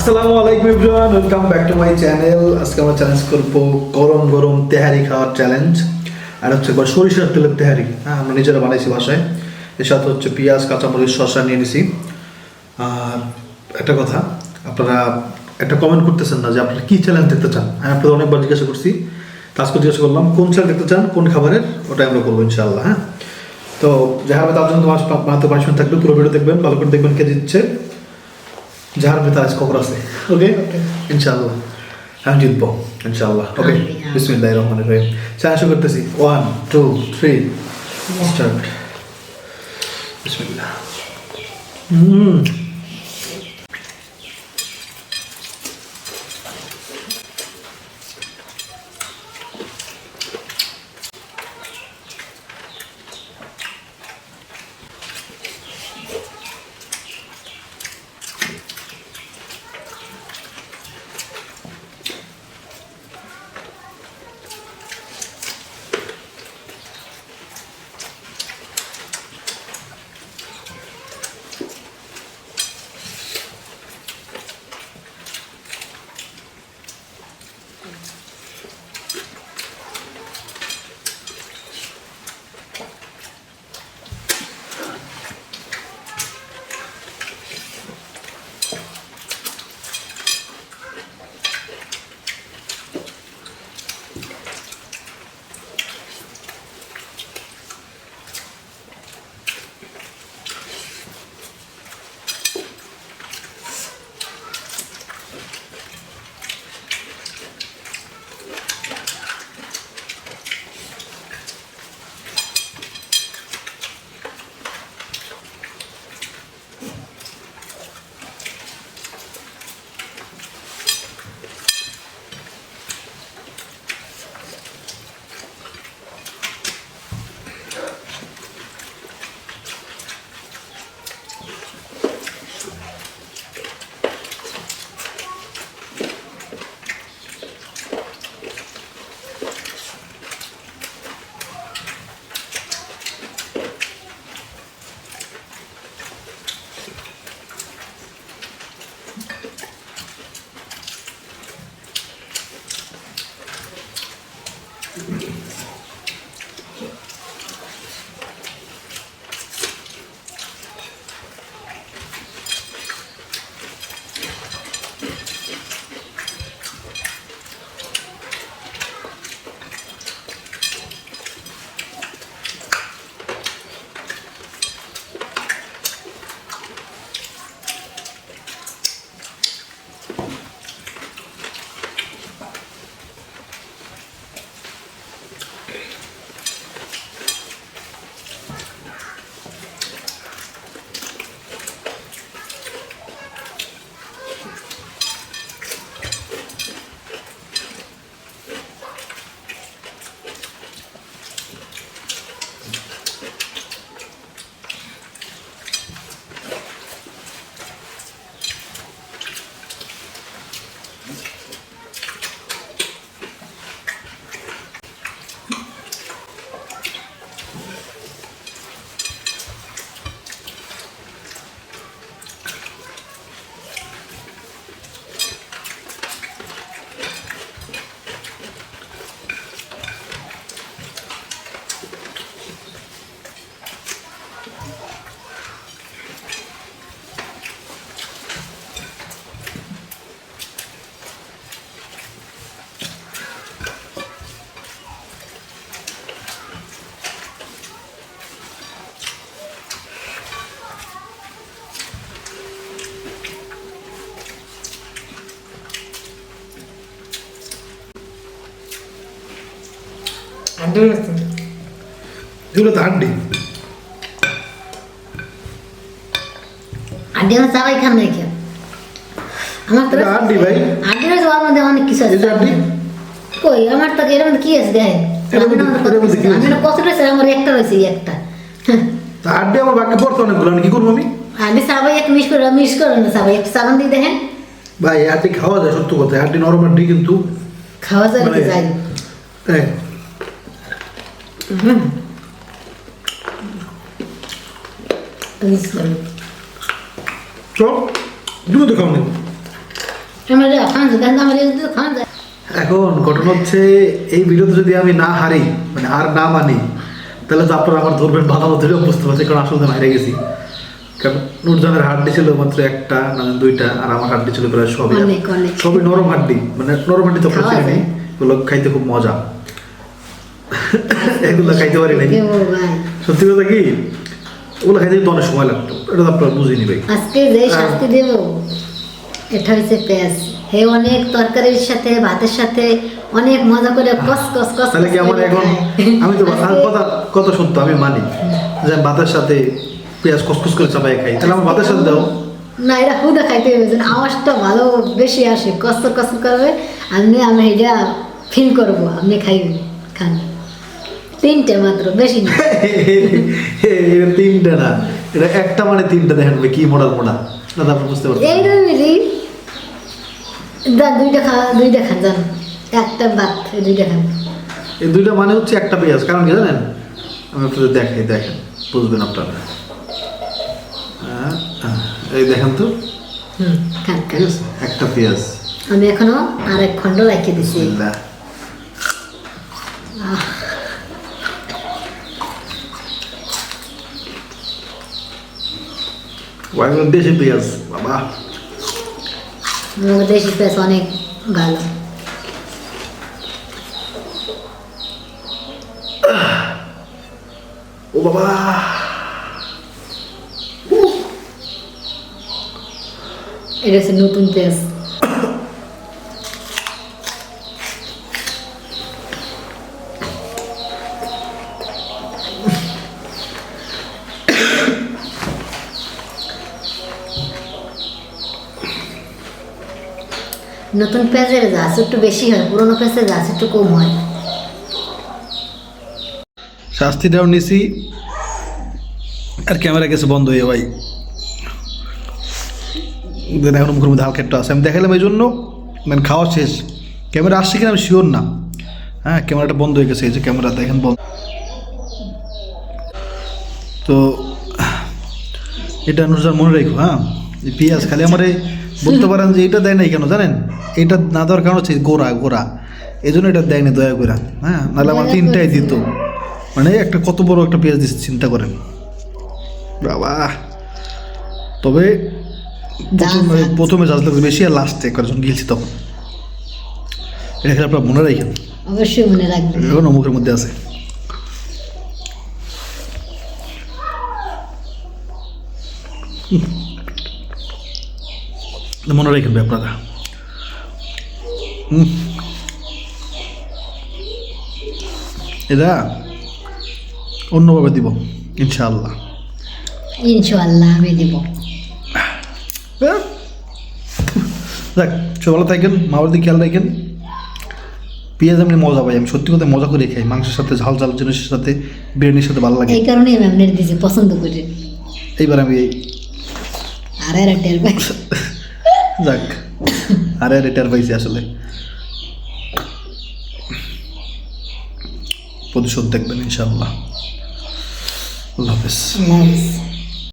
আসসালামু আলাইকুম everyone, welcome back to my channel. আজকে আমরা চ্যালেঞ্জ করবো গরম গরম তেহারি খাওয়ার চ্যালেঞ্জ। আর হচ্ছে সরিষার তেলের তেহারি। হ্যাঁ, আমরা নিজেরা বানাইছি বাসায়। এর সাথে হচ্ছে পেঁয়াজ, কাঁচামরিচ, শসা নিয়ে নিছি। আর একটা কথা, আপনারা একটা কমেন্ট করতেছেন না যে আপনারা কী চ্যালেঞ্জ দেখতে চান। আমি আপনাদের অনেকবার জিজ্ঞাসা করছি, আজকে জিজ্ঞাসা করলাম কোন চ্যালেঞ্জ দেখতে চান, কোন খাবারের, ওটাই আমরা করবো ইনশাআল্লাহ। হ্যাঁ, তো যারা হবে তার জন্য তোমার বানাতে পানিশমেন্ট থাকবে। পুরো ভিডিও দেখবেন, ভালো করে দেখবেন কে দিচ্ছে, যার ভিতরে আজ খবর আছে। ওকে, ইনশাআল্লাহ আমি জিতবো ইনশাআল্লাহ। ওকে, বিসমিল্লাহির রহমানির রহিম। চ্যালেঞ্জ শুরু করতেছি। 1 2 3 স্টার্ট। বিসমিল্লাহ। এগুলো তো হাড্ডি। আড্ডি আমার সবাই খান নাই কেউ। আমার তো হাড্ডি ভাই, আড্ডির জবাব মধ্যে অনেক কিছু আছে। কই আমার তো এর মধ্যে কি আছে দেখেন। আমি না কত রয়েছে, আমার একটা রয়েছে, একটা তা হাড্ডি আমার বাকি পড়তো অনেকগুলো, আমি কি করবো? আমি সবাই এক মিস করে না সবাই একটু সাবান দিয়ে দেখেন ভাই। হাড্ডি খাওয়া যায়, সত্য কথা। হাড্ডি নরম হাড্ডি, কিন্তু খাওয়া যায় কি যাই। হ্যাঁ, Please, চল দুটো তো খাও নেই। আমাদের খান যায় আমাদের খান যায় এখন ঘটনা হচ্ছে এই ভিডিওতে যদি আমি না হারি মানে হার না মানি তাহলে তো আপনারা আমার ধরবেন ভালো মতো বুঝতে পারছি, কারণ আসলে তো আমি হেরে গেছি। কারণ নুরজানের হাড্ডি ছিল মাত্র একটা না দুইটা, আর আমার হাড্ডি ছিল প্রায় সবই সবই নরম হাড্ডি, মানে নরম হাড্ডি তো প্রচুর নেই, ওগুলো খাইতে খুব মজা। এগুলো খাইতে পারি নাই, সত্যি কথা কি ওগুলো খাইতে তো অনেক সময় লাগতো, এটা তো আপনারা বুঝিনি ভাই। আজকে যে শাস্তি দেব এটা হচ্ছে পেঁয়াজ, হে অনেক তরকারির সাথে ভাতের সাথে অনেক মজা করে কস কস কস। তাহলে কি আমার এখন আমি তো কথা কথা শুনতো আমি মানি যে আমি ভাতের সাথে পেঁয়াজ কসকস করে চাপাই খাই, তাহলে আমার ভাতের সাথে দাও না, এটা হুদা খাইতে হবে, আওয়াজটা ভালো বেশি আসে, কষ্ট কষ্ট করবে, আমি এটা ফিল করবো, আপনি খাইবেন খান। তিনটে মাত্র, বেশি না। এটা তিনটা না, এটা একটা মানে তিনটা, দেখেন ভাই কি মোড়া মোড়া না, তারপর বুঝতে পারছি এইরকমই দুইটা খান জান, একটা ভাত দুইটা খান। এই দুইটা মানে হচ্ছে একটা পেঁয়াজ, কারণ কি জানেন আমি আপনাদের দেখাই, দেখেন বুঝবেন আপনারা। এই দেখেন তো খান ঠিক আছে, একটা পেঁয়াজ আমি এখনো আর এক খন্ড রাখি দিছি। দেশি পেঁয়াজ বাবা, দেশি পেঁয়াজ অনেক ভালো। ও বাবা, এটা হচ্ছে নতুন পেঁয়াজ। নতুন পেঁয়াজের জাস একটু বেশি হয়, পুরোনো পেঁয়াজের জাস একটু কম হয়। শাস্তিটাও নিছি আর ক্যামেরা গেছে বন্ধ হয়ে ভাই, এখন মুখের মধ্যে হালকা একটা আছে, আমি দেখালাম এই জন্য, মানে খাওয়া শেষ, ক্যামেরা আসছে কিনা আমি শিওর না। হ্যাঁ ক্যামেরাটা বন্ধ হয়ে গেছে, এই যে ক্যামেরা দেখেন বন্ধ। তো এটা নুরজান মনে রাখো, হ্যাঁ এই পেঁয়াজ খালি আমারে বলতে পারেন যে এটা দেয় নাই কেন জানেন, এটা না দেওয়ার কারণ হচ্ছে গোড়া এই জন্য এটা দেয়নি দয়া করে, হ্যাঁ নাহলে আমার তিনটাই দিত, মানে একটা কত বড় একটা পেঁয়াজ দিচ্ছে চিন্তা করেন বাবা। তবে প্রথমে জাজ লাগবে বেশি, আর লাস্টে একজন গিয়েছি তখন, এটা খেলে আপনার মনে রাখেন, অবশ্যই মনে রাখবেন, এখন মুখের মধ্যে আছে। মনে রাখেন ভাই আপনারা। এটা অন্যভাবে দিব ইনশাআল্লাহ, ইনশাআল্লাহ আমি দিব। দেখ সব ভালো থাকেন, মা বাড়িতে খেয়াল রাখেন। পেঁয়াজ এমনি মজা পাই, আমি সত্যি কথা মজা করে খাই, মাংসের সাথে ঝাল ঝাল জিনিসের সাথে বিরিয়ানির সাথে ভালো লাগে, এই কারণে আমি আপনার দিয়েছি পছন্দ করে। এইবার আমি আর টের পাই, যাক আর টের পাইছি আসলে। প্রতিশোধ দেখবেন ইনশাআল্লাহ। আল্লাহ হাফেজ। আল্লাহ হাফেজ।